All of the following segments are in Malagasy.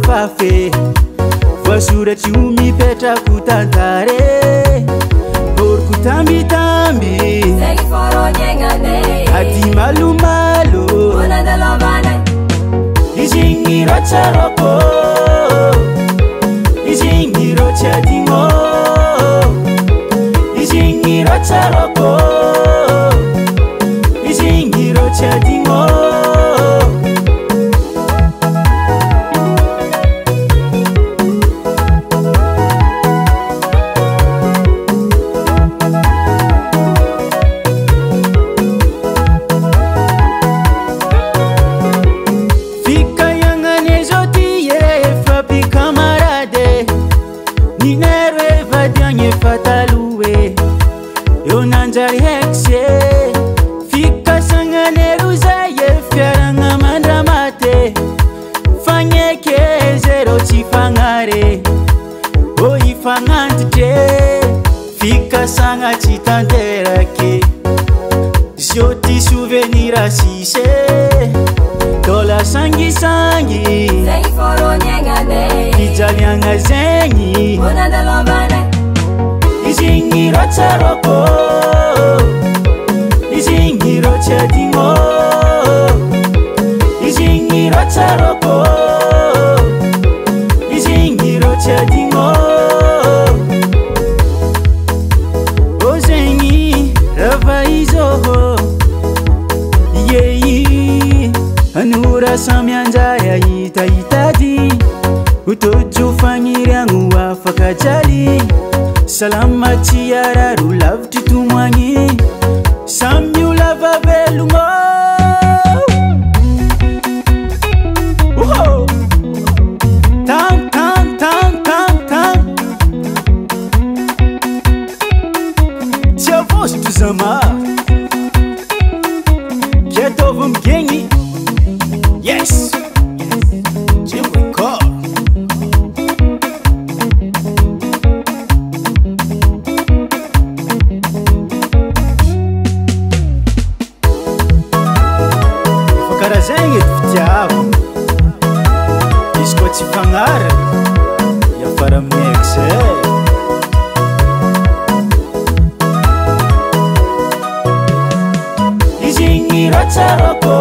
fafe voasoratry ho mipetrako tantare boriko tambitamby ady malomalo izigny ratsarako izigny ro tsy adigno izigny ratsarako izigny ro tsy adigno fataluwe yo nanjari hekse fika sanganeru zaye fiaranga mandramate fanyeke zero chifangare o ifangantite fika sanga chitanderake joti souvenir asise dola sangi sangi zengi foro nyengane ijalianga zengi onandalobane izigny ratsarako izigny ro tsy adigno izigny ratsarako izigny ro tsy adigno o zegny rava izoho yei anora samy anjary ahitaitady utojo fagniriagno afaka jaly salama tiararu lavitry tomagny samy olava velogno tan tan tan tan tan tsy avosotro zama kiatôvo migegny yes zengy fitiavo izy koa tsy fagnara iafara amin'eky zay izigny ratsarako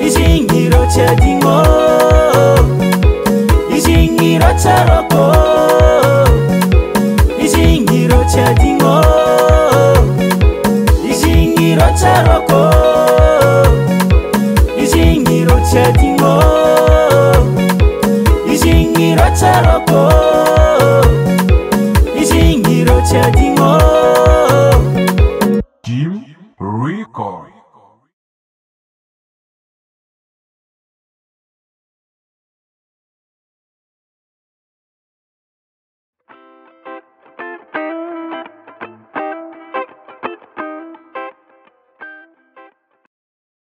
izigny ro tsy adigno izigny ratsarako izigny ro tsy adigno izigny ratsarako izigny ro tsy adigno izigny ratsarako izigny ro tsy adigno